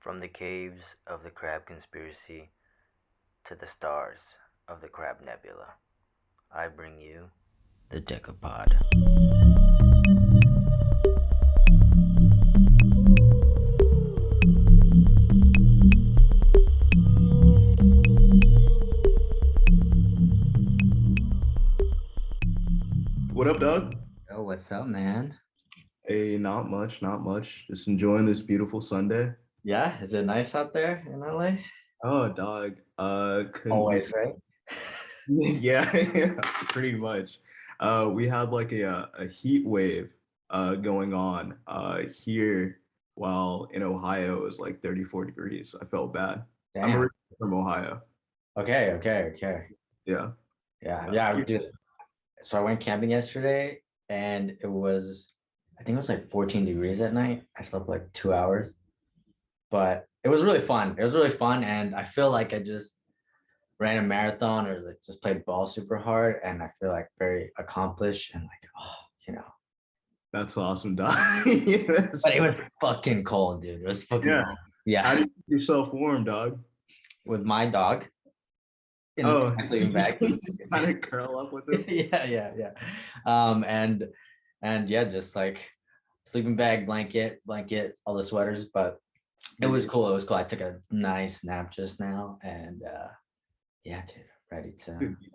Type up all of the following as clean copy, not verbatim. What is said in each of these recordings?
From the caves of the Crab Conspiracy to the stars of the Crab Nebula, I bring you the DECAPOD. What up, Doug? Oh, what's up, man? Hey, not much, not much. Just enjoying this beautiful Sunday. Yeah, is it nice out there in LA? Oh, dog. Couldn't be. Always, right? Yeah, yeah, pretty much. We had like a heat wave going on here while in Ohio it was like 34 degrees. I felt bad. I'm Damn. originally from Ohio. Okay. Yeah. Yeah, I did. So I went camping yesterday and I think it was like 14 degrees at night. I slept like 2 hours, but it was really fun. It was really fun. And I feel like I just ran a marathon or like just played ball super hard. And I feel like very accomplished and like, you know, That's awesome, dog. Yes. but it was fucking cold, dude. It was fucking Yeah. cold. How Yeah. do you keep yourself warm, dog? With my dog in Oh, my you sleeping just, bag. you just kind of curl up with him. Yeah. And yeah, just like sleeping bag, blanket, all the sweaters, but it was cool. It was cool. I took a nice nap just now, and yeah, dude, ready to. Dude, you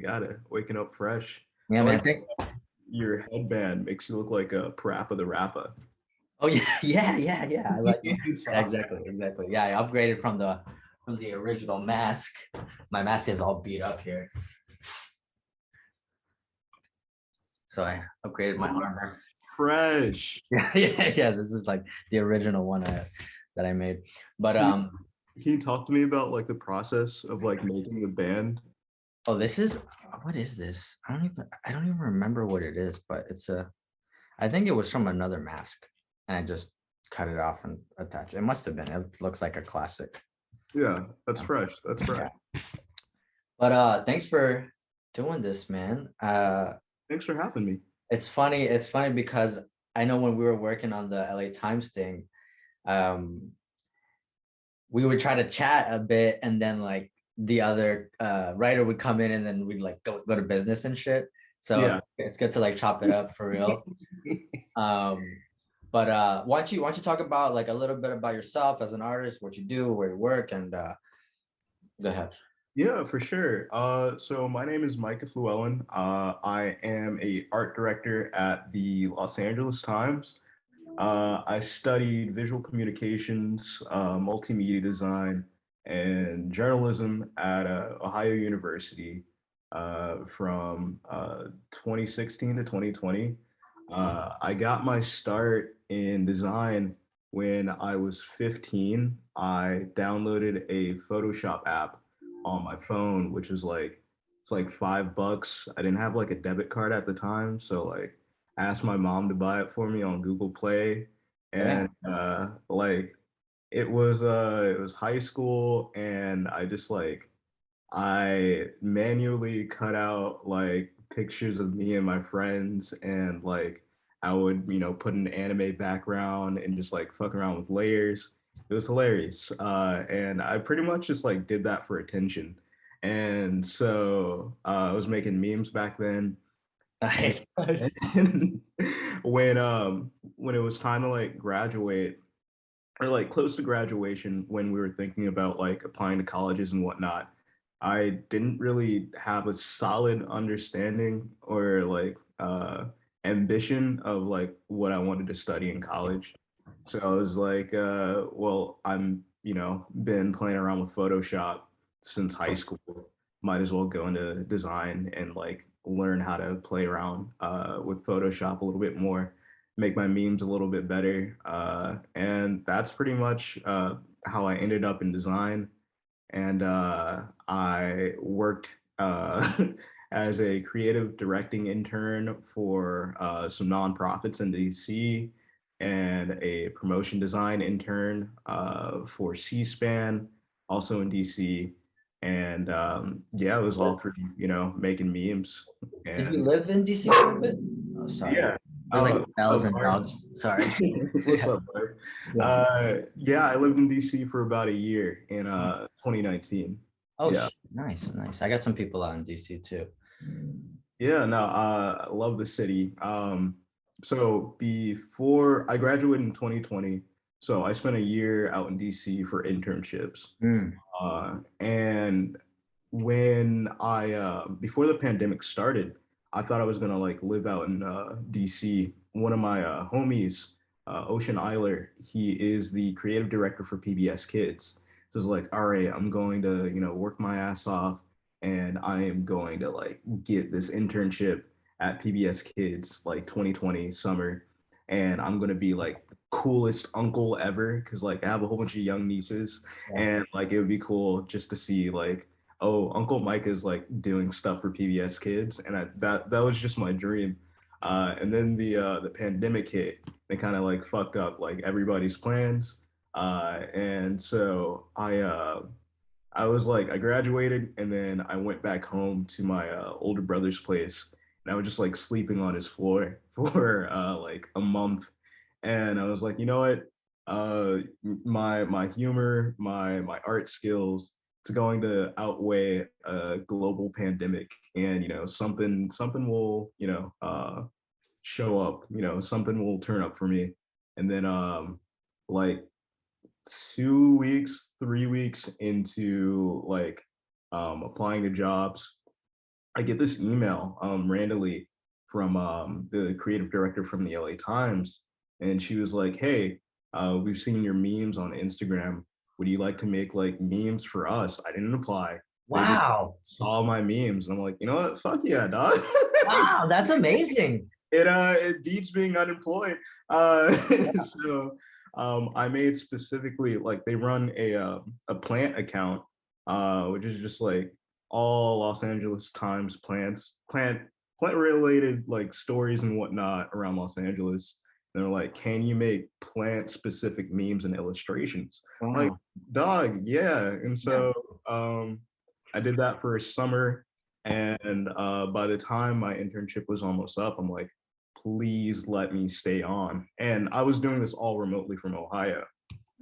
gotta waking up fresh. Yeah, I man. like your headband makes you look like a Parappa the Rapper. Oh yeah. I like. It's Yeah, awesome. exactly. Yeah, I upgraded from the original mask. My mask is all beat up here, so I upgraded my armor. Fresh. Yeah. This is like the original one that I made, but Can you talk to me about like the process of like making the band? oh, what is this? I don't even remember what it is, but I think it was from another mask, and I just cut it off and attached it. It must have been. It looks like a classic. Yeah, that's Um, fresh. That's fresh. Yeah. But thanks for doing this, man. Thanks for having me. It's funny. It's funny because I know when we were working on the LA Times thing, um, we would try to chat a bit, and then like the other writer would come in, and then we'd like go to business and shit. So Yeah. it's good to like chop it up for real. Um, but why don't you talk about like a little bit about yourself as an artist, what you do, where you work, and go ahead. Yeah, for sure. So my name is Micah Llewellyn. I am a art director at the Los Angeles Times. I studied visual communications, multimedia design, and journalism at Ohio University from 2016 to 2020. I got my start in design when I was 15. I downloaded a Photoshop app on my phone, which was like it's like $5. I didn't have like a debit card at the time, so like asked my mom to buy it for me on Google Play, and Yeah. like it was high school, and I manually cut out like pictures of me and my friends, and like I would put an anime background and just like fuck around with layers. It was hilarious, and I pretty much just like did that for attention. And so I was making memes back then. Nice. And when it was time to like graduate, or like close to graduation, when we were thinking about like applying to colleges and whatnot, I didn't really have a solid understanding or like ambition of like what I wanted to study in college. So I was like, well, been playing around with Photoshop since high school. Might as well go into design and like learn how to play around with Photoshop a little bit more, make my memes a little bit better. And that's pretty much how I ended up in design. And I worked as a creative directing intern for some nonprofits in DC, and a promotion design intern for C-SPAN, also in DC. And yeah, it was all through, making memes. Did you And live in DC for a bit? Oh, sorry. yeah. There's like bells Oh, and sorry. dogs. Sorry. What's Yeah. up, bro? Yeah, I lived in DC for about a year in 2019. Oh, Yeah. nice, nice. I got some people out in DC too. Yeah, no, I love the city. So before I graduated in 2020, so I spent a year out in DC for internships. Mm. And when I before the pandemic started, I thought I was gonna like live out in DC. One of my homies, Ocean Eiler, he is the creative director for PBS Kids. So it's like, all right, I'm going to, work my ass off and I am going to like get this internship at PBS Kids like 2020 summer. And I'm gonna be like the coolest uncle ever because like I have a whole bunch of young nieces Yeah. and like it would be cool just to see like, oh, Uncle Mike is like doing stuff for PBS Kids, and that was just my dream. And then the pandemic hit. They kind of like fucked up like everybody's plans. And so I was like I graduated, and then I went back home to my older brother's place, and I was just like sleeping on his floor for like a month. And I was like, you know what? My humor, my art skills, it's going to outweigh a global pandemic, and something will show up. Something will turn up for me. And then like 2 weeks, 3 weeks into like applying to jobs, I get this email randomly from the creative director from the LA Times, and she was like, "Hey, we've seen your memes on Instagram. Would you like to make like memes for us?" I didn't apply. They just Wow. saw my memes, and I'm like, you know what? Fuck yeah, dog. Wow, that's amazing. It beats being unemployed. So I made specifically like they run a plant account, which is just like all Los Angeles Times plant related like stories and whatnot around Los Angeles. And they're like, can you make plant specific memes and illustrations? Like, Wow. dog, yeah. And Yeah. so I did that for a summer. And by the time my internship was almost up, I'm like, please let me stay on. And I was doing this all remotely from Ohio.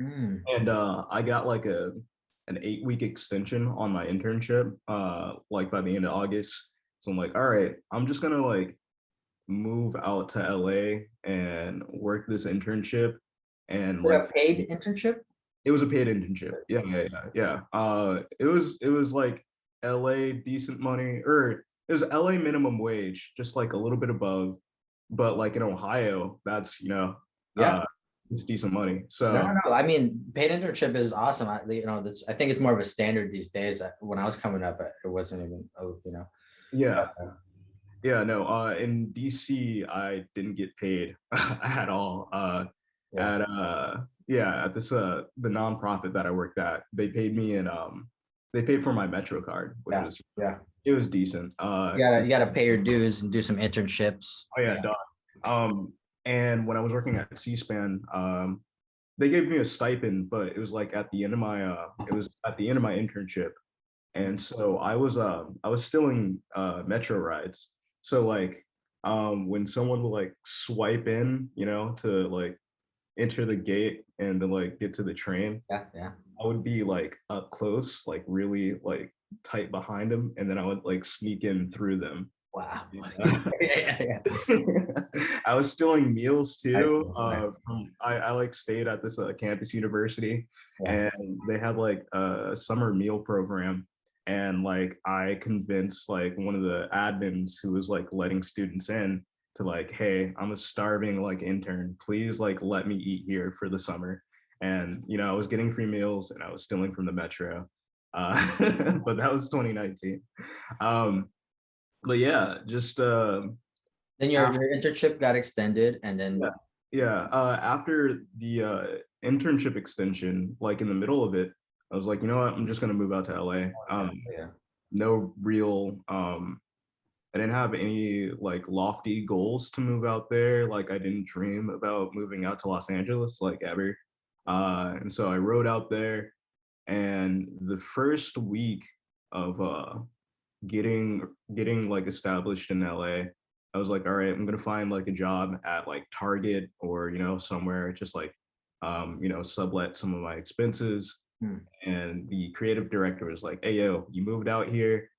Mm. And I got like an 8-week extension on my internship, like by the end of August. So I'm like, all right, I'm just gonna like move out to LA and work this internship. And Is it like a paid internship? it was a paid internship. Yeah. It was like LA decent money, or it was LA minimum wage, just like a little bit above. But like in Ohio, that's Yeah. it's decent money. No, So no, no. I mean, paid internship is awesome. That's, I think it's more of a standard these days. When I was coming up, it wasn't even, yeah, uh, yeah, no. In DC, I didn't get paid at all. yeah, At yeah, at this the nonprofit that I worked at, they paid me in they paid for my Metro card, which yeah, was yeah. it was decent. You gotta pay your dues and do some internships. Oh yeah, Yeah. done. And when I was working at C-SPAN, they gave me a stipend, but it was like at the end of my it was at the end of my internship. And so I was stealing metro rides. So like when someone would like swipe in, to like enter the gate and to like get to the train, Yeah, yeah. I would be like up close, like really like tight behind them, and then I would like sneak in through them. Wow. Yeah. Yeah, yeah. I was stealing meals I too. feel like, I like stayed at this campus university, yeah. and they had like a summer meal program. And like I convinced like one of the admins who was like letting students in to like, hey, I'm a starving like intern. Please like let me eat here for the summer. And I was getting free meals and I was stealing from the metro. But that was 2019. Um, but yeah, just Then your internship got extended, and then yeah, yeah. After the internship extension, like in the middle of it, I was like, you know what? I'm just gonna move out to LA. yeah, No real. I didn't have any like lofty goals to move out there. Like I didn't dream about moving out to Los Angeles like ever. And so I rode out there, and the first week of getting like established in LA, I was like, all right, I'm gonna find like a job at like Target or somewhere just like sublet some of my expenses. Hmm. And the creative director was like, "Hey, yo, you moved out here.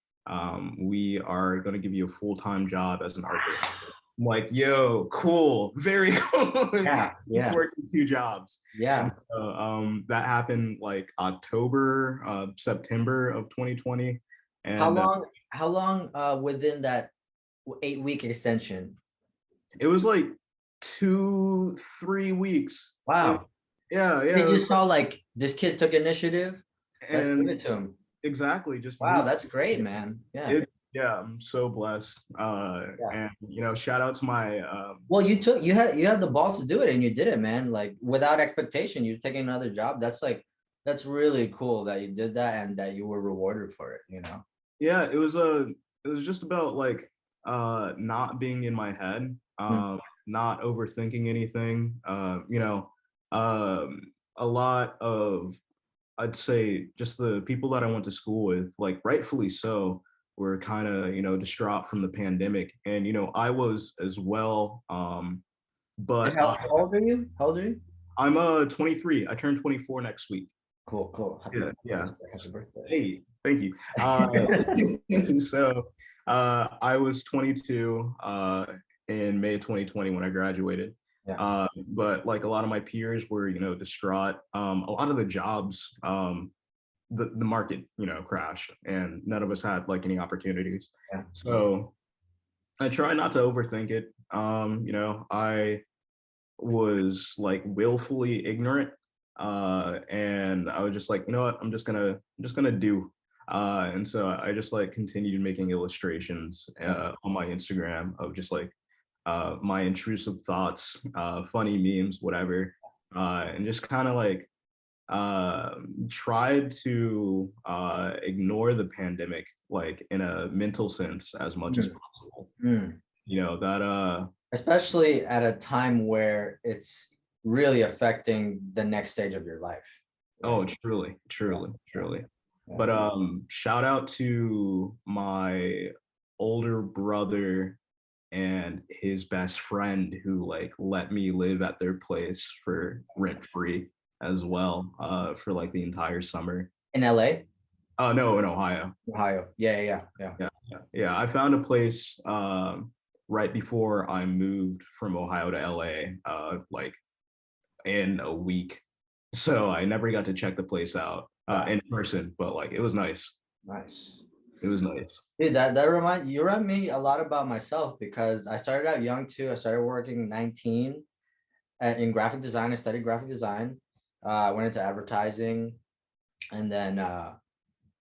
We are going to give you a full-time job as an art director." I'm like, "Yo, cool, very cool." Yeah, yeah, Working two jobs. And yeah. so that happened like October, September of 2020. How And long? How long within that 8 week extension? it was like 2, 3 weeks. Wow. Yeah, yeah. Then It you was saw like this kid took initiative. Let's give and it to him. exactly, just Wow, moved. that's great, man. Yeah, It, yeah, I'm so blessed. yeah. And shout out to my Well, you had the balls to do it and you did it, man. Like without expectation, you're taking another job. That's really cool that you did that and that you were rewarded for it, you know? yeah, it was just about like not being in my head, Mm. not overthinking anything. Um a lot of, I'd say, just the people that I went to school with, like rightfully so, were kind of, distraught from the pandemic. And, I was as well. And But how old are you? How old are you? I'm 23. I turn 24 next week. Cool, cool. Yeah, yeah. Happy birthday. Hey, thank you. So I was 22 in May of 2020 when I graduated. Yeah. But like a lot of my peers were, distraught. A lot of the jobs, the market, crashed, and none of us had like any opportunities. Yeah. So I try not to overthink it. I was like willfully ignorant, and I was just like, you know what, I'm just gonna do. And so I just like continued making illustrations on my Instagram of just like my intrusive thoughts, funny memes, whatever, and just kind of like tried to ignore the pandemic, like in a mental sense, as much as Mm. possible. Mm. That Especially at a time where it's really affecting the next stage of your life. Right. oh, truly, Yeah. truly, truly. Yeah. But shout out to my older brother and his best friend who like let me live at their place for rent free as well, for like the entire summer. In LA, Oh no, in Ohio. Ohio. Yeah, yeah, yeah. Yeah. I found a place right before I moved from Ohio to LA, like in a week. So I never got to check the place out Wow. in person, but like it was nice. Nice. It was nice. Dude, that reminds you remind me a lot about myself because I started out young too. I started working 19 in graphic design. I studied graphic design. I went into advertising and then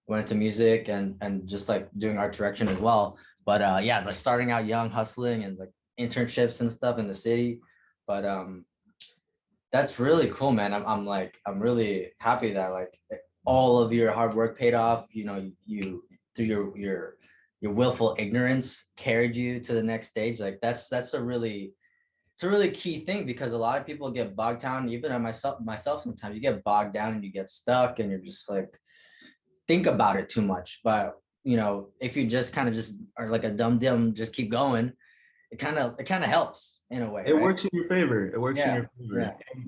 went into music and just like doing art direction as well. But yeah, like starting out young, hustling and like internships and stuff in the city. But that's really cool, man. I'm really happy that like all of your hard work paid off. You know, you through your willful ignorance carried you to the next stage. Like that's a really it's a really key thing because a lot of people get bogged down. Even at myself sometimes you get bogged down and you get stuck and you're just like think about it too much. But you know, if you just kind of just are like a dumb, just keep going. It kind of helps in a way, It right? works in your favor. It works in Yeah, your favor.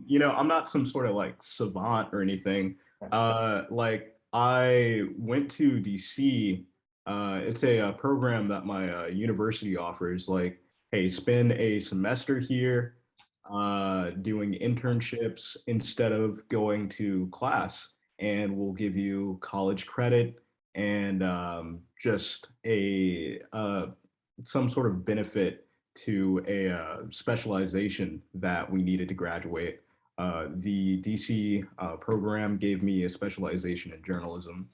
yeah. And, I'm not some sort of like savant or anything. Yeah. Like I went to DC. It's a program that my university offers. Like, hey, spend a semester here, doing internships instead of going to class, and we'll give you college credit and just a some sort of benefit to a specialization that we needed to graduate. The DC program gave me a specialization in journalism,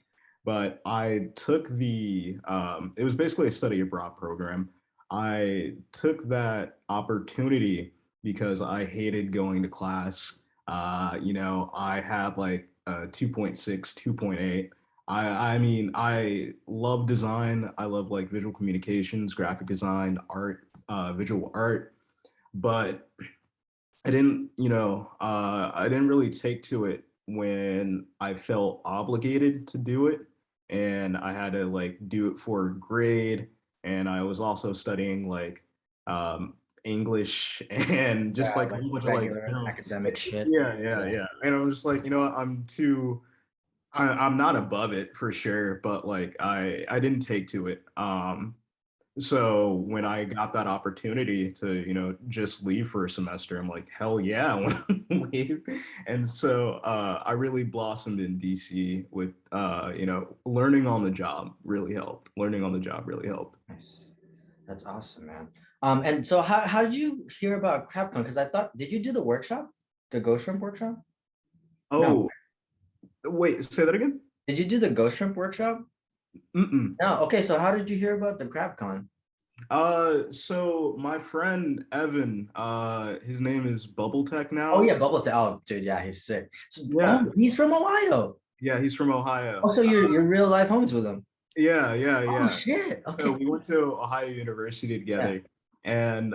but I took it was basically a study abroad program. I took that opportunity because I hated going to class. I had like 2.6, 2.8. I mean, I love design. I love like visual communications, graphic design, art, visual art, but I didn't really take to it when I felt obligated to do it, and I had to like do it for a grade, and I was also studying like English and just like a Like whole bunch of like, regular academic shit. yeah. And I'm just like, what, I'm not above it for sure, but like I didn't take to it. So when I got that opportunity to, just leave for a semester, I'm like, hell yeah, I want to leave. And so I really blossomed in DC with, learning on the job really helped. Learning on the job really helped. Nice. That's awesome, man. And so how did you hear about CrabCon? Because I thought, did you do the workshop, the Ghost Shrimp workshop? No. Oh, wait, say that again? Did you do the Ghost Shrimp workshop? Mm-mm. No. Okay, so how did you hear about the CrabCon? So my friend Evan, his name is Bubble Tech Oh now. yeah, Bubble Tea. Oh, dude, yeah, he's sick. So, Yeah, oh, he's from Ohio. yeah, he's from Oh, Ohio. so you're real life homies with him. Oh Yeah. shit. So Okay. we went to Ohio University Yeah. together, and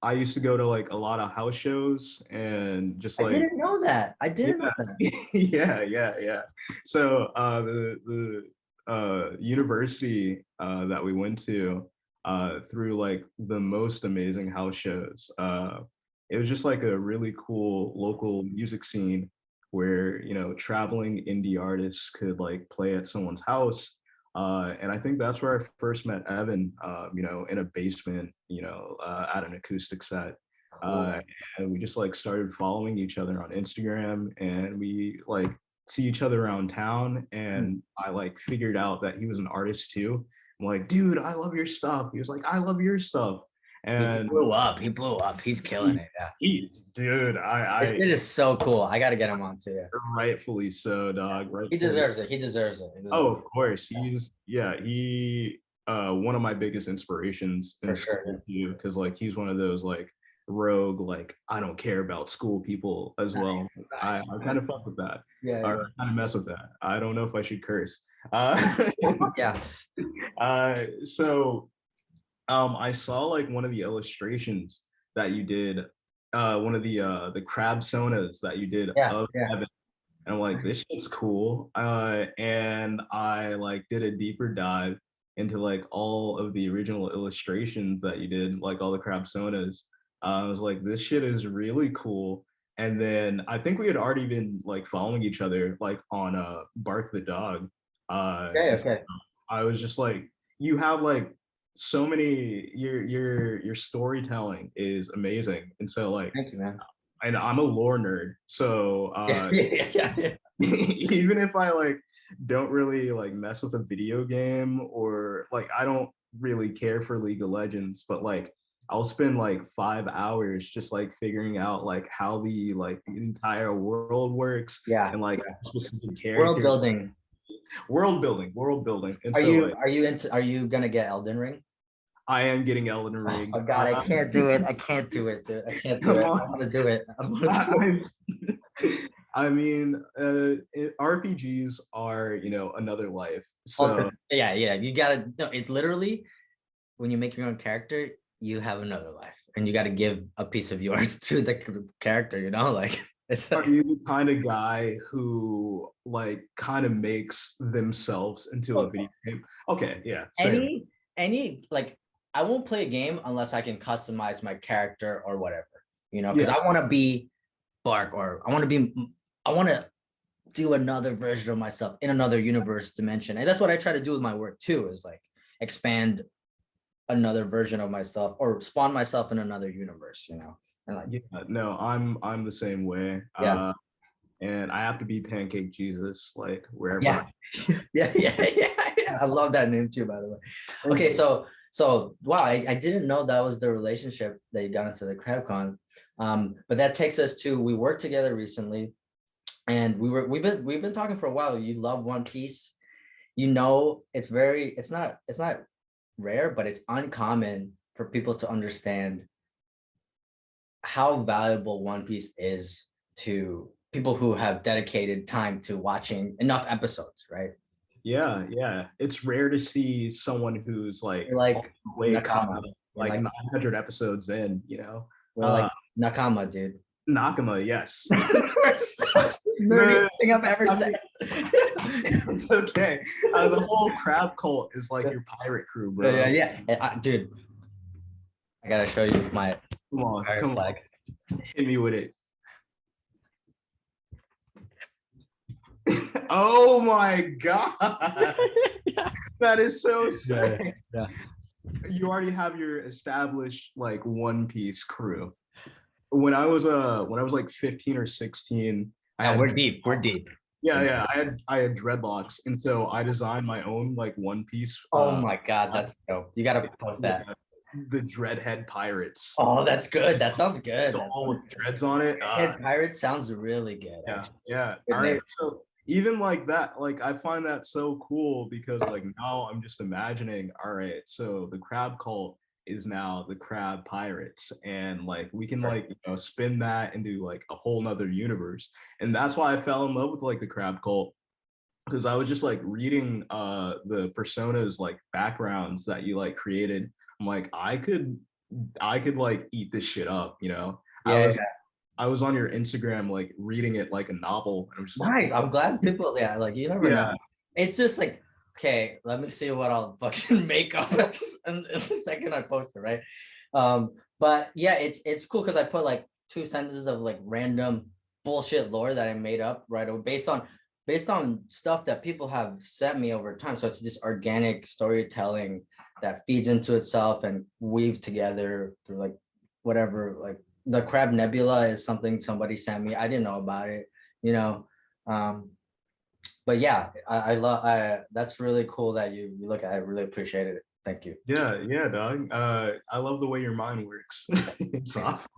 I used to go to like a lot of house shows and just I like, didn't know that. I yeah, didn't know that. yeah. So the university that we went to through like the most amazing house shows. It was just like a really cool local music scene where traveling indie artists could like play at someone's house. And I think that's where I first met Evan, in a basement, at an acoustic set. Cool. Uh, and we just like started following each other on Instagram, and we like see each other around town, Hmm. and I like figured out that he was an artist too. I'm like, dude, I love your stuff. He was like, I love your stuff. He And blew up. He blew up. He's killing it. Yeah. he's dude, This I shit is so cool. I got to get him on too. Yeah. rightfully so, dog. He Rightfully. deserves it. He deserves it. He Oh, deserves of course. He one of my biggest inspirations it. in For sure. school too, because like he's one of those like rogue, like I don't care about school people as Nice. well. I, Nice. I kind of fuck with that. Yeah. Or Yeah. kind of mess with that. I don't know if I should curse. Uh, Yeah. so I saw like one of the illustrations that you did, one of the crab sonas that you did Yeah. of Yeah. Evan. And I'm like, this shit's cool. And I like did a deeper dive into like all of the original illustrations that you did, like all the crab sonas. I was like, this shit is really cool. And then I think we had already been like following each other like on Bark the Dog. Okay. And so Okay. I was just like, you have like so many your storytelling is amazing. And so like Thank you, man. and I'm a lore nerd. So Yeah. Yeah. even if I like don't really like mess with a video game or like I don't really care for League of Legends, but like I'll spend like 5 hours just like figuring out like how the entire world works Yeah. and like specific World characters. building. World building. And Are so you like are you into are you gonna get Elden Ring? I am getting Elden Ring. Oh God, I can't do it. I can't do it, dude. I can't do Come it. I on. want to do it. I want to do it. I mean, RPGs are, another life. Okay. So Yeah, yeah. You gotta no, it's literally when you make your own character, you have another life. And you gotta give a piece of yours to the character, Like it's are like you the kind of guy who like kind of makes themselves into a video game? Okay, yeah, same. any like I won't play a game unless I can customize my character or whatever, because Yeah, I want to be BARC or I want to do another version of myself in another universe dimension. And that's what I try to do with my work too, is like expand another version of myself or spawn myself in another universe, And like, yeah, no, I'm the same way. yeah, And I have to be Pancake Jesus, like wherever. yeah, yeah. I love that name too, by the way. Okay, I so wow, I didn't know that was the relationship that you got into the CrabCon. But that takes us to we worked together recently, and we've been talking for a while. You love One Piece. It's not rare, but it's uncommon for people to understand how valuable One Piece is to people who have dedicated time to watching enough episodes, right? Yeah. It's rare to see someone who's like We're all like the way caught Nakama. up, We're like like 900 episodes in, we're Uh like Nakama, dude. Nakama, yes. That's the nerdiest The, thing I've ever I said. mean, it's okay. The whole crab cult is like your pirate crew, bro. Yeah. Dude, I gotta show you my Come on, pirate come flag. on. Hit me with it. Oh my God. Yeah. That is so sick. Yeah. You already have your established like One Piece crew. When I was like 15 or 16, I Yeah, had we're deep. We're dreadlocks. deep. Yeah, I had dreadlocks, and so I designed my own like One Piece. Oh my God, that's dope. You gotta post Like, that. the Dreadhead Pirates, Oh, that's good. That sounds good. just all with dreads on it. Head pirate sounds really good. Yeah, Actually. yeah. Good All name. right. So even like that, like I find that so cool because like now I'm just imagining, all right, so the crab cult is now the crab pirates. And like we can like, spin that into like a whole nother universe. And that's why I fell in love with like the crab cult. Because I was just like reading the personas like backgrounds that you like created. I'm like, I could like eat this shit up. I Yeah, was I was on your Instagram, like reading it like a novel, and I'm just like, nice. I'm glad people, yeah, like you never know. yeah, It's just like, okay, let me see what I'll fucking make up at this, in the second I post it, right? But yeah, it's cool because I put like 2 sentences of like random bullshit lore that I made up, right? Based on stuff that people have sent me over time. So it's this organic storytelling that feeds into itself and weaves together through like whatever, like the Crab Nebula is something somebody sent me. I didn't know about it, you know. Um, but yeah, I love that's really cool that you look at it. I really appreciate it. Thank you. yeah, dog. I love the way your mind works. It's awesome,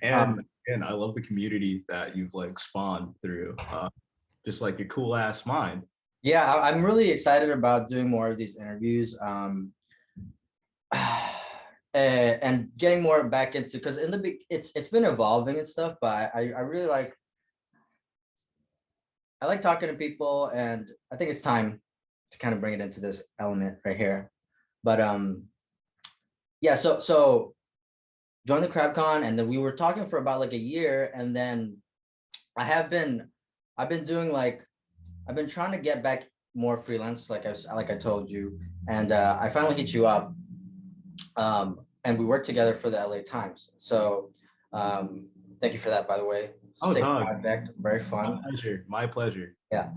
and Um, and I love the community that you've like spawned through, just like your cool ass mind. yeah, I'm really excited about doing more of these interviews. And getting more back into, because in the big it's been evolving and stuff, but I really like talking to people, and I think it's time to kind of bring it into this element right here. But yeah, so joined the CrabCon, and then we were talking for about like a year, and then I have been I've been doing like I've been trying to get back more freelance, like I told you, and I finally hit you up, and we worked together for the LA Times. So thank you for that, by the way. Oh, Sick dog, project, very my fun. pleasure, my pleasure. Yeah.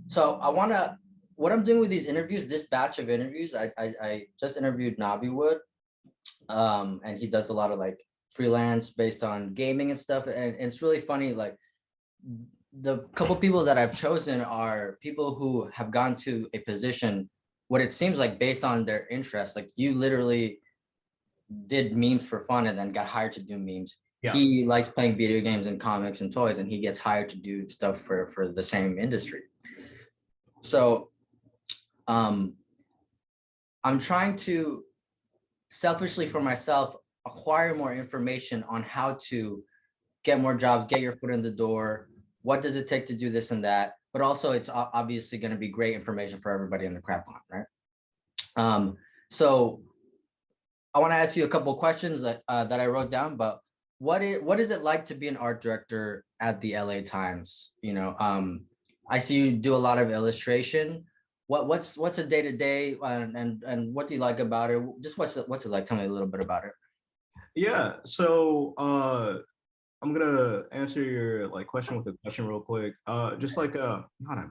So what I'm doing with these interviews, this batch of interviews, I just interviewed Nabi Wood, and he does a lot of like freelance based on gaming and stuff, and it's really funny. Like the couple people that I've chosen are people who have gone to a position, what it seems like based on their interests. Like you literally did memes for fun and then got hired to do memes. Yeah, He likes playing video games and comics and toys, and he gets hired to do stuff for the same industry. So um, I'm trying to selfishly for myself acquire more information on how to get more jobs, get your foot in the door. What does it take to do this and that? But also, it's obviously going to be great information for everybody in the CrabCon, right? So I want to ask you a couple of questions that I wrote down. But what is it like to be an art director at the LA Times? I see you do a lot of illustration. What's a day to day, and what do you like about it? Just what's it like? Tell me a little bit about it. yeah. So I'm gonna answer your like question with a question real quick. Just like not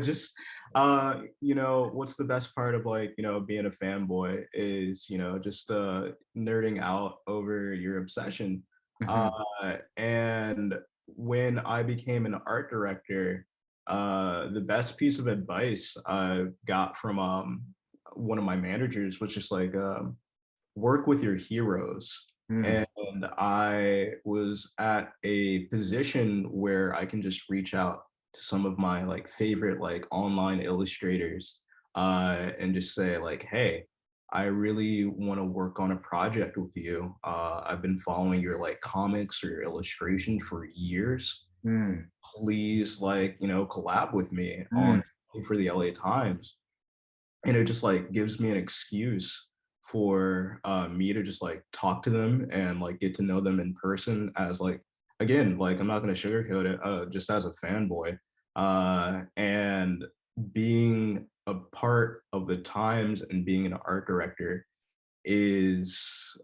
just what's the best part of like being a fanboy is just nerding out over your obsession. And when I became an art director, the best piece of advice I got from one of my managers was just like work with your heroes. Mm. And I was at a position where I can just reach out to some of my like favorite like online illustrators and just say like, hey, I really want to work on a project with you. I've been following your like comics or your illustration for years. Mm. Please like collab with me Mm. on for the LA Times. And it just like gives me an excuse for me to just like talk to them and like get to know them in person as like again like I'm not going to sugarcoat it just as a fanboy and being a part of the Times and being an art director is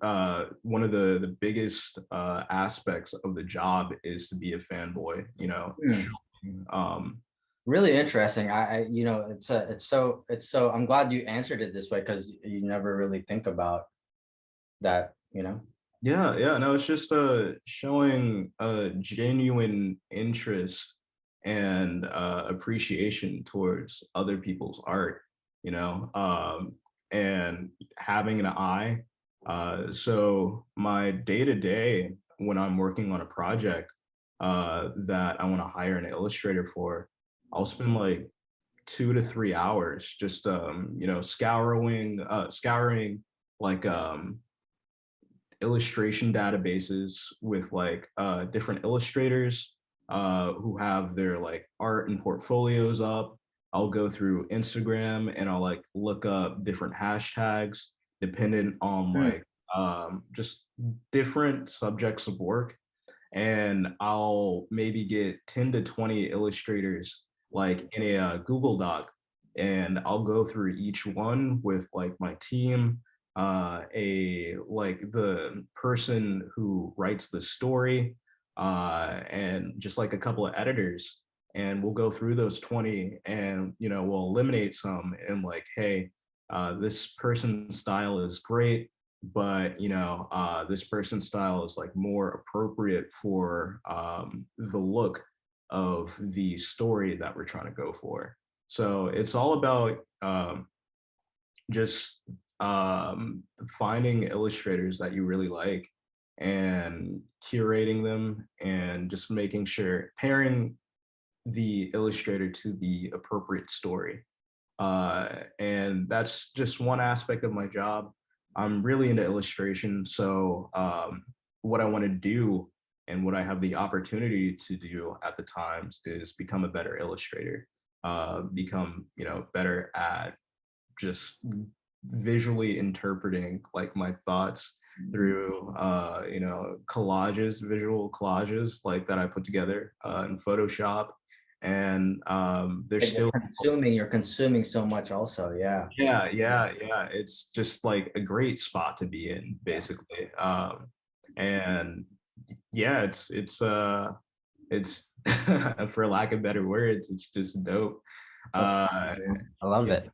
one of the biggest aspects of the job is to be a fanboy, you know. Really interesting. You know, it's so I'm glad you answered it this way, because you never really think about that, you know. Yeah, no, it's just showing a genuine interest and appreciation towards other people's art, you know, and having an eye. So my day to day when I'm working on a project that I want to hire an illustrator for, I'll spend like 2 to 3 hours just you know, scouring like illustration databases with like different illustrators who have their like art and portfolios up. I'll go through Instagram and I'll like look up different hashtags dependent on like just different subjects of work, and I'll maybe get 10 to 20 illustrators like in a Google Doc, and I'll go through each one with like my team, a like the person who writes the story, and just like a couple of editors, and we'll go through those 20, and you know, we'll eliminate some and like, hey, this person's style is great, but you know, this person's style is like more appropriate for the look of the story that we're trying to go for. So it's all about just finding illustrators that you really like and curating them and just making sure pairing the illustrator to the appropriate story. And that's just one aspect of my job. I'm really into illustration, so what I want to do and what I have the opportunity to do at the times is become a better illustrator, become, you know, better at just visually interpreting like my thoughts through you know, visual collages like that I put together in Photoshop. And there's Like still you're consuming so much also. Yeah. yeah, it's just like a great spot to be in, basically. And yeah, it's for lack of better words, it's just dope. That's uh awesome. I love yeah. it.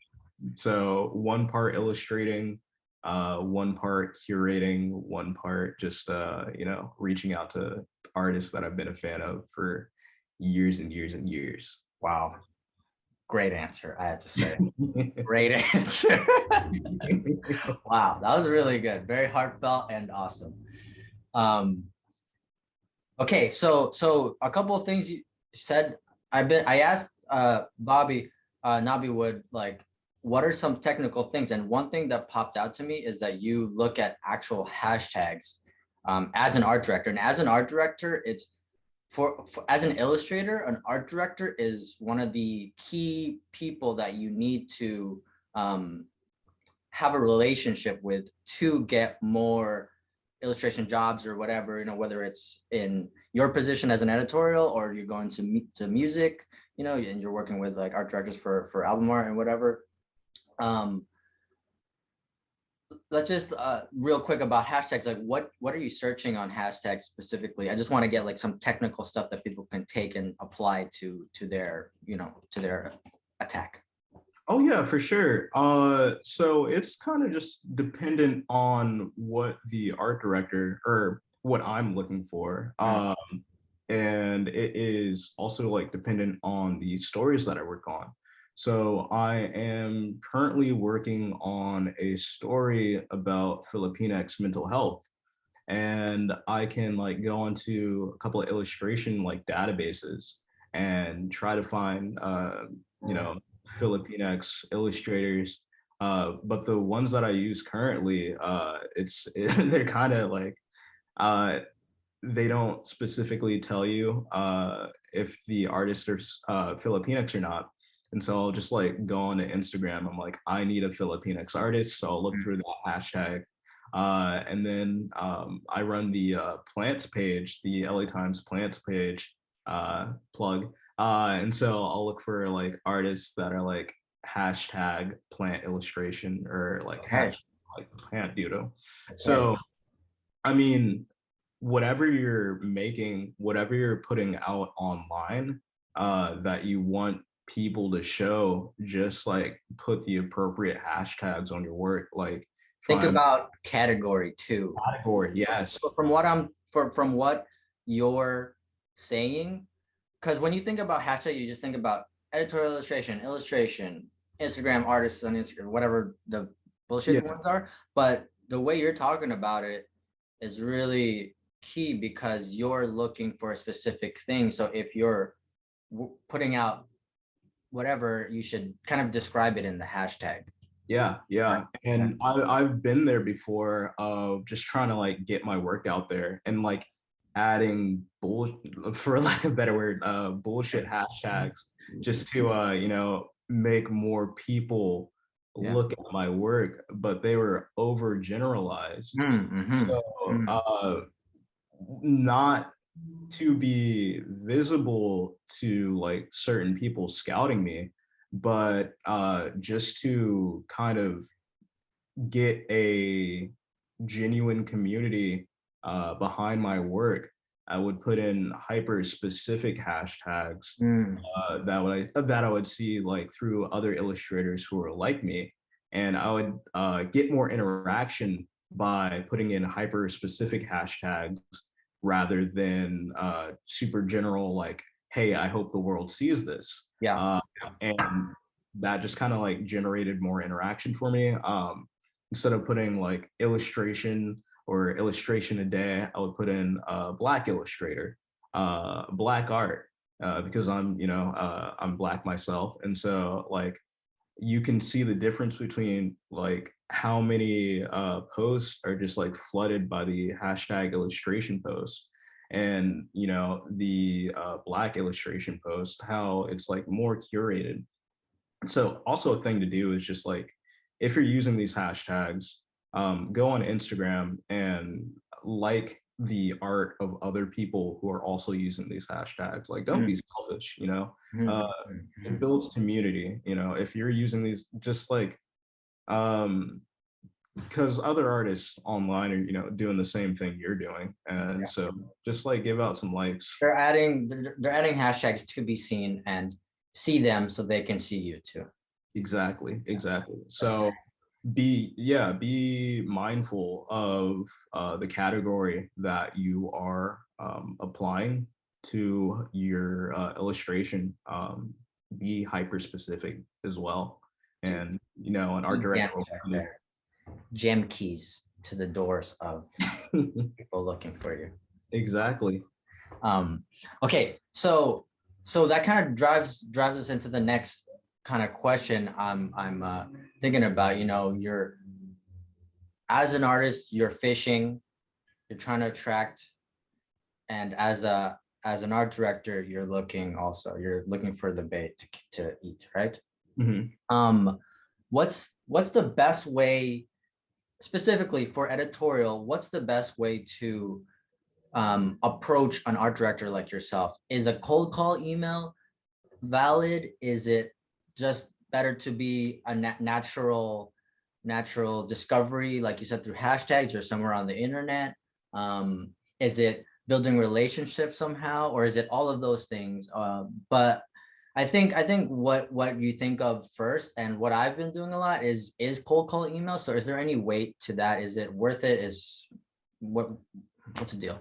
So one part illustrating, one part curating, one part just you know, reaching out to artists that I've been a fan of for years and years and years. Wow. Great answer, I have to say. Great answer. Wow, that was really good. Very heartfelt and awesome. Okay, so a couple of things you said. I asked Bobby Nabi Wood, like, what are some technical things? And one thing that popped out to me is that you look at actual hashtags as an art director. And as an art director, it's for as an illustrator, an art director is one of the key people that you need to have a relationship with to get more illustration jobs or whatever, you know, whether it's in your position as an editorial or you're going to music, you know, and you're working with like art directors for album art and whatever. Let's just real quick about hashtags, like what are you searching on hashtags specifically? I just want to get like some technical stuff that people can take and apply to their, you know, to their attack. Oh yeah, for sure. So it's kind of just dependent on what the art director or what I'm looking for. And it is also like dependent on the stories that I work on. So I am currently working on a story about Filipinx mental health, and I can like go onto a couple of illustration like databases and try to find you know, Filipinx illustrators. But the ones that I use currently, they're kind of like uh, they don't specifically tell you if the artist are Filipinx or not. And so I'll just like go on to Instagram. I'm like, I need a Filipinx artist. So I'll look through that hashtag. And then I run the plants page, the LA Times plants page plug. And so I'll look for like artists that are like hashtag plant illustration or like Okay. hashtag like plant doodle. So I mean, whatever you're making, whatever you're putting out online, that you want people to show, just like put the appropriate hashtags on your work. Like Think find about category too. category. Yes. From what you're saying, because when you think about hashtag, you just think about editorial illustration, Instagram artists on Instagram, whatever the bullshit ones are. But the way you're talking about it is really key because you're looking for a specific thing. So if you're putting out whatever, you should kind of describe it in the hashtag. Yeah, yeah. And I've been there before of just trying to like get my work out there and like adding for lack of a better word, bullshit hashtags just to you know, make more people look at my work, but they were overgeneralized. So not to be visible to like certain people scouting me, but just to kind of get a genuine community behind my work, I would put in hyper specific hashtags that I would see like through other illustrators who are like me, and I would get more interaction by putting in hyper specific hashtags rather than super general like, hey, I hope the world sees this. And that just kind of like generated more interaction for me. Instead of putting like illustration or illustration a day, I would put in Black illustrator, Black art, because I'm, you know, I'm Black myself. And so like, you can see the difference between like how many posts are just like flooded by the hashtag illustration post, and you know, the Black illustration post, how it's like more curated. So also a thing to do is just like, if you're using these hashtags, go on Instagram and like the art of other people who are also using these hashtags. Like, don't be selfish, you know. It builds community, you know, if you're using these, just like because other artists online are, you know, doing the same thing you're doing, and so just like give out some likes. They're adding hashtags to be seen and see them so they can see you too. Exactly. So be mindful of the category that you are applying to your illustration. Be hyper specific as well, and you know, an art director gem keys to the doors of people looking for you. Exactly. Okay, so that kind of drives us into the next kind of question I'm thinking about. You know, you're, as an artist, you're fishing, you're trying to attract, and as an art director, you're looking for the bait to eat, right? What's the best way, specifically for editorial, what's the best way to approach an art director like yourself? Is a cold call email valid? Is it just better to be a natural discovery, like you said, through hashtags or somewhere on the internet? Is it building relationships somehow, or is it all of those things? But I think what you think of first, and what I've been doing a lot is cold call email. So is there any weight to that? Is it worth it? What's the deal?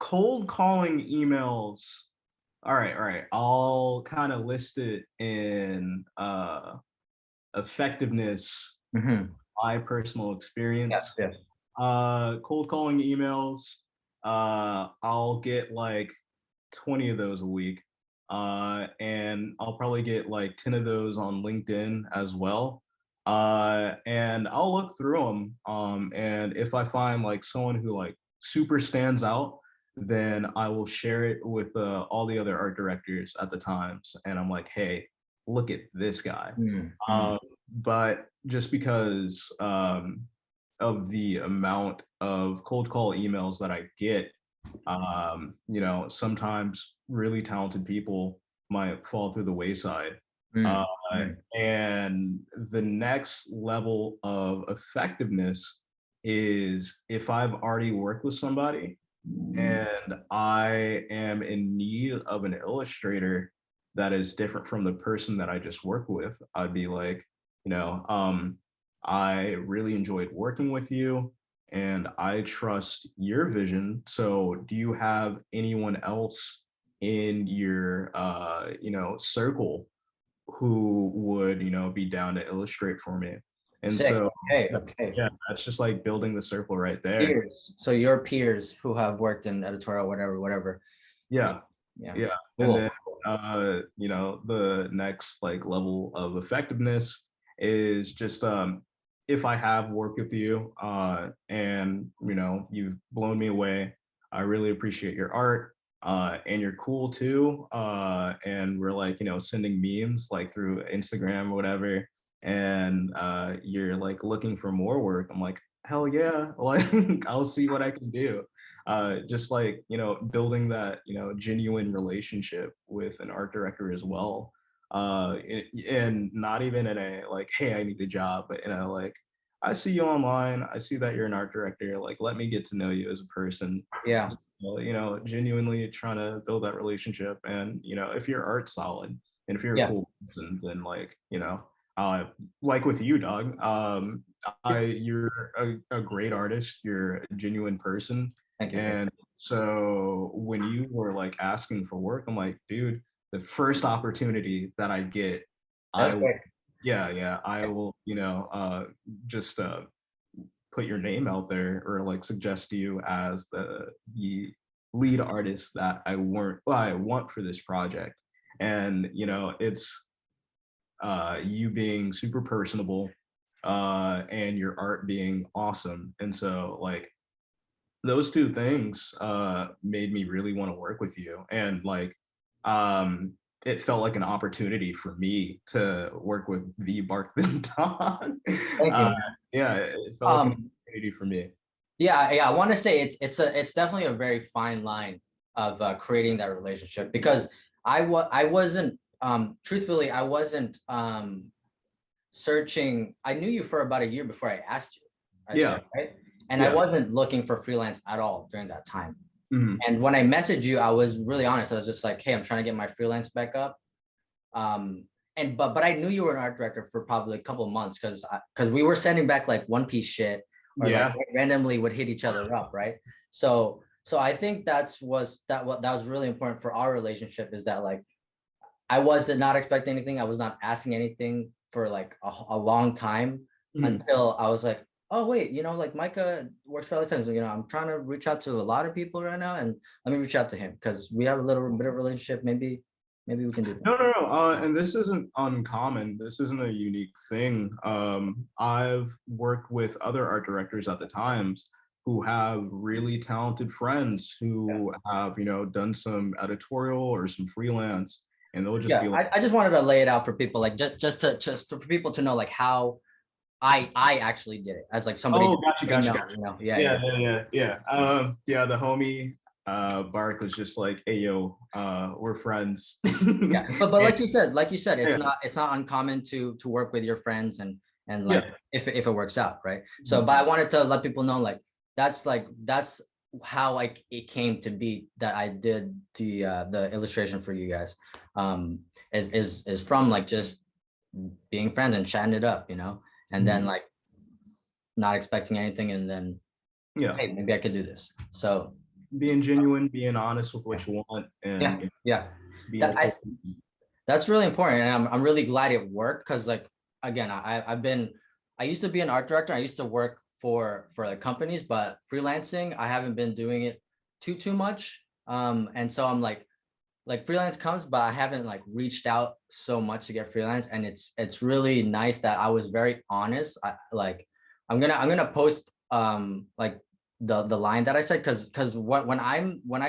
Cold calling emails. All right. I'll kind of list it in effectiveness, my personal experience. Yes. Cold calling emails, I'll get like 20 of those a week. And I'll probably get like 10 of those on LinkedIn as well. And I'll look through them. And if I find like someone who like super stands out, then I will share it with all the other art directors at the Times. And I'm like, hey, look at this guy. But just because of the amount of cold call emails that I get, you know, sometimes really talented people might fall through the wayside. Mm, Uh, mm. and the next level of effectiveness is if I've already worked with somebody and I am in need of an illustrator that is different from the person that I just worked with, I'd be like, you know, I really enjoyed working with you and I trust your vision. So do you have anyone else in your circle who would, be down to illustrate for me? And Sick. so Okay, okay. yeah, that's just like building the circle right there. Peers. So your peers who have worked in editorial, whatever, whatever. Yeah, Yeah. yeah. Yeah. And Cool. then the next like level of effectiveness is just if I have worked with you and you've blown me away, I really appreciate your art. And you're cool too. And we're like, sending memes like through Instagram or whatever. And you're like looking for more work. I'm like, hell yeah, like I'll see what I can do. Just like building that genuine relationship with an art director as well, and not even in a like, hey, I need a job, but like, I see you online, I see that you're an art director, like let me get to know you as a person. Yeah, So, genuinely trying to build that relationship. And if your art's solid and if you're a yeah. cool person, then like like with you, dog, you're a great artist, you're a genuine person. Thank you. And so when you were like asking for work, I'm like, dude, the first opportunity that I get, That's I great. yeah, I will, just put your name out there or like suggest you as the lead artist that I want for this project. And it's you being super personable and your art being awesome. And so like those two things made me really want to work with you. And like it felt like an opportunity for me to work with the BARC then Don. Thank you. Yeah, it felt like an Um, opportunity for me. yeah. I want to say it's definitely a very fine line of creating that relationship because I wasn't truthfully I wasn't searching. I knew you for about a year before I asked you. I'd Yeah, say, right? And I yeah. wasn't looking for freelance at all during that time. Mhm. And when I messaged you, I was really honest. I was just like, hey, I'm trying to get my freelance back up. But I knew you were an art director for probably a couple of months because we were sending back like one piece shit or like Yeah. randomly would hit each other up, right? So I think that was really important for our relationship is that like I was not expecting anything. I was not asking anything for like a long time Mhm. until I was like, oh wait, like Micah works for other times. I'm trying to reach out to a lot of people right now, and let me reach out to him because we have a little bit of relationship. Maybe we can do that. No. And this isn't uncommon. This isn't a unique thing. I've worked with other art directors at the times who have really talented friends who have, done some editorial or some freelance, and they'll just be Yeah, like, I just wanted to lay it out for people, like just for people to know like how I actually did it as like somebody "Oh, gotcha, they gotcha, know, gotcha." yeah, Yeah, yeah. yeah. Yeah, the homie BARC was just like, "Hey, yo, we're friends." Yeah, but And like you said, yeah, it's not uncommon to work with your friends and yeah. like if it works out, right? So, Mhm. but I wanted to let people know that's how like it came to be that I did the illustration for you guys. Is from like just being friends and chatting it up, and then Mhm. like not expecting anything, and then Yeah. hey, maybe I could do this. So Being genuine, being honest with yeah, what you want, yeah, and yeah. being That a cool. That's really important, and I'm really glad it worked because like again, I used to be an art director. I used to work for like companies, but freelancing I haven't been doing it too much. And so I'm like freelance comes, but I haven't like reached out so much to get freelance, and it's really nice that I was very honest. I'm gonna post like the line that I said because when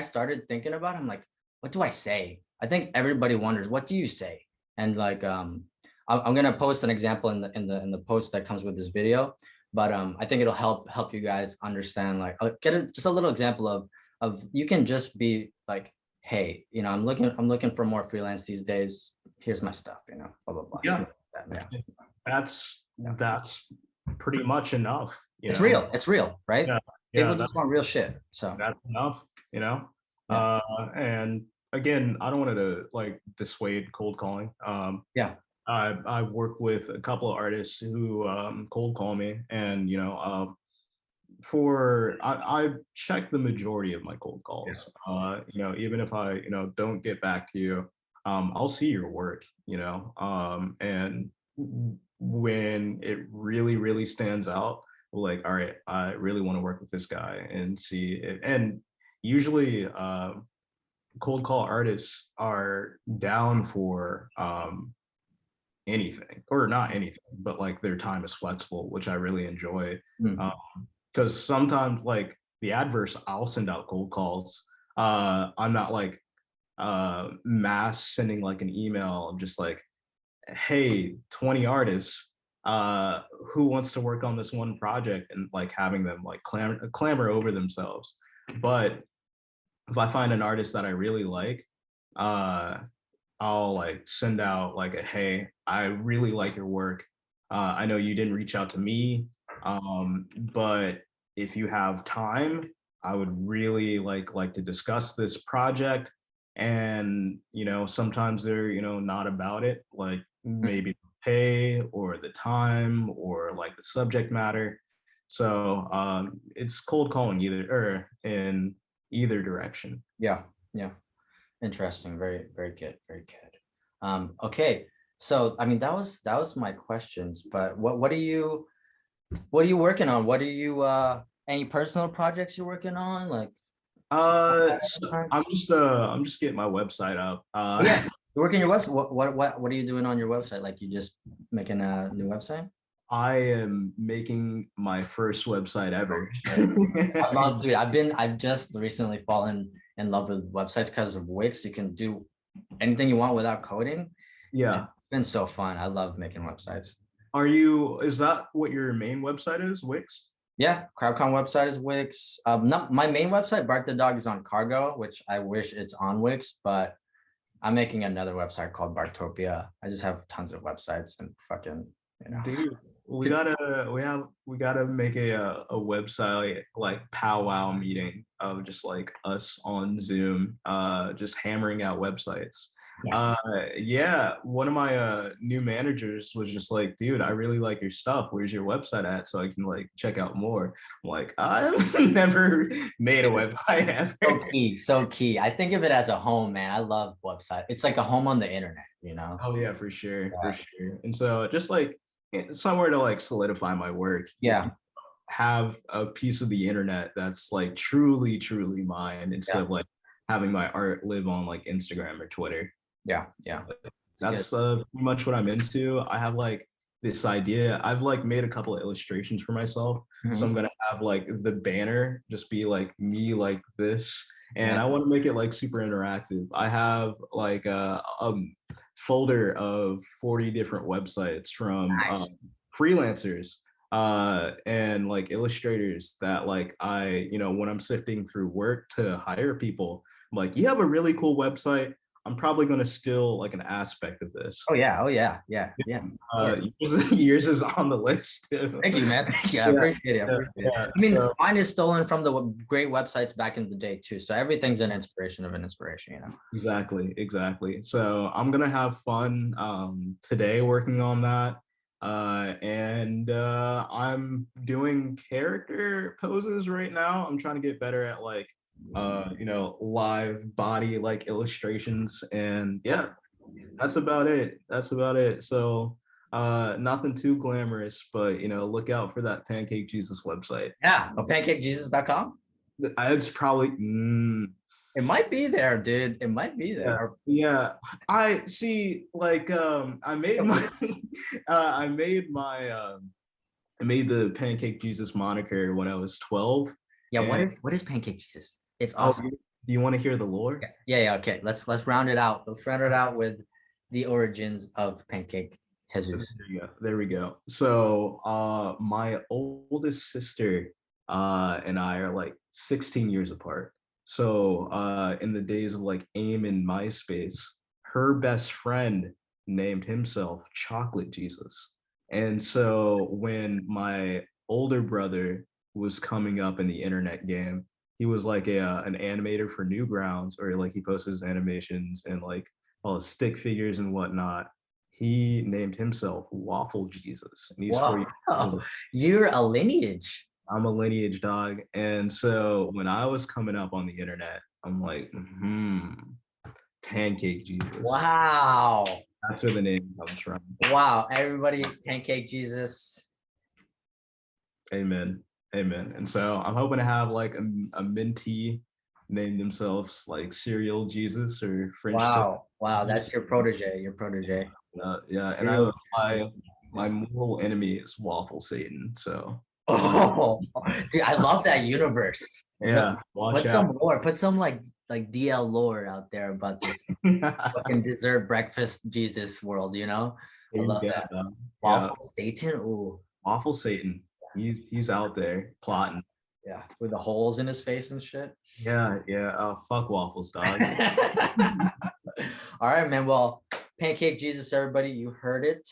I started thinking about it, I'm like, what do I say? I think everybody wonders, what do you say? And like I'm gonna post an example in the post that comes with this video, but I think it'll help you guys understand like just a little example of you can just be like, hey, I'm looking for more freelance these days. here's my stuff, you know, blah blah blah. Yeah, Yeah. that's pretty much enough. It's real. It's real, right? Yeah, People yeah, just want real shit. So that's enough. You know, yeah. and again, I don't want to like dissuade cold calling. Yeah. I work with a couple of artists who cold call me, and I check the majority of my cold calls. Even if I don't get back to you, I'll see your work. And when it really really stands out, like, all right, I really want to work with this guy and see it. And usually, cold call artists are down for anything, or not anything, but like their time is flexible, which I really enjoy. Mm. Because sometimes, like the adverse, I'll send out cold calls. I'm not like mass sending like an email. I'm just like, hey, 20 artists, who wants to work on this one project, and like having them like clamor over themselves. But if I find an artist that I really like, uh, I'll like send out like a, hey, I really like your work. I know you didn't reach out to me, but if you have time, I would really like to discuss this project. And sometimes they're not about it, like maybe pay or the time or like the subject matter. So it's cold calling either, or in either direction. Yeah. Yeah. Interesting. Very, very good. Very good. Okay. So I mean that was my questions, but what are you working on? What are you any personal projects you're working on? Like So I'm just getting my website up. yeah, you're working your website. What are you doing on your website? Like you just making a new website? I am making my first website ever. Dude, I've just recently fallen in love with websites because of Wix. You can do anything you want without coding. Yeah. It's been so fun. I love making websites. Is that what your main website is, Wix? Yeah, CrowdCon website is Wix. Not my main website, Bark the Dog, is on Cargo, which I wish it's on Wix, but I'm making another website called Barktopia. I just have tons of websites and fucking, Dude, we gotta make a website like powwow meeting of just like us on Zoom, just hammering out websites. Yeah. Yeah, one of my new managers was just like, dude, I really like your stuff. Where's your website at so I can like check out more? I'm like, I've never made a website ever. So key, so key. I think of it as a home, man. I love website. It's like a home on the internet, you know? Oh yeah, for sure, for Yeah. sure. And so just like somewhere to like solidify my work, Yeah. have a piece of the internet that's like truly, truly mine, instead Yeah. of like having my art live on like Instagram or Twitter. Yeah. Yeah. It's good. That's pretty much what I'm into. I have like this idea. I've like made a couple of illustrations for myself. So I'm Mhm. gonna have like the banner just be like me like this. And Yeah. I want to make it like super interactive. I have like a folder of 40 different websites from Nice. freelancers and like illustrators that like when I'm sifting through work to hire people, I'm like, you have a really cool website. I'm probably going to steal like an aspect of this. Oh yeah. Oh yeah. Yeah. Yeah. Sure. Yours is on the list too. Thank you, man. Thank you. I Yeah, appreciate it. I yeah, appreciate it. yeah. I mean, So mine is stolen from the great websites back in the day too. So everything's an inspiration of an inspiration, you know. exactly, exactly. So I'm gonna have fun today working on that. And I'm doing character poses right now. I'm trying to get better at like live body like illustrations. And yeah, that's about it. That's about it. So nothing too glamorous, but look out for that Pancake Jesus website. Yeah. PancakeJesus.com. It's probably It might be there, dude. It might be yeah, there. yeah. I see. Like, I made my, I made the Pancake Jesus moniker when I was 12. Yeah. What And is Pancake Jesus? It's oh, awesome. do you want to hear the lore? Yeah. Yeah. Yeah. Okay. Let's round it out. Let's round it out with the origins of Pancake Jesus. There you go. There we go. So, my oldest sister, and I are like 16 years apart. So, in the days of like AIM and MySpace, her best friend named himself Chocolate Jesus. And so when my older brother was coming up in the internet game, he was like an animator for Newgrounds, or like he posted his animations and like all his stick figures and whatnot. He named himself Waffle Jesus, and he's 4 years Wow, old. you're a lineage. I'm a lineage dog, and so when I was coming up on the internet, I'm like, Pancake Jesus. Wow. That's where the name comes from. Wow, everybody, Pancake Jesus. Amen. Amen. And so I'm hoping to have like a mentee name themselves like Cereal Jesus or French toast. Wow, wow, that's your protege, your protege. Yeah, and Cereal my mortal enemy is Waffle Satan. So Oh, dude, I love that universe. yeah, watch Put out. some lore, put some like DL lore out there about this fucking dessert breakfast Jesus world, you know? I love that. Yeah, Waffle Satan, ooh, Waffle Satan. He's out there plotting. yeah, with the holes in his face and shit. Yeah, yeah. Fuck waffles, dog. All right, man. Well, Pancake Jesus, everybody, you heard it.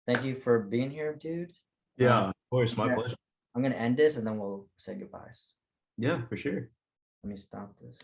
Thank you for being here, dude. Yeah, of course, my pleasure. I'm gonna end this and then we'll say goodbyes. Yeah, for sure. Let me stop this.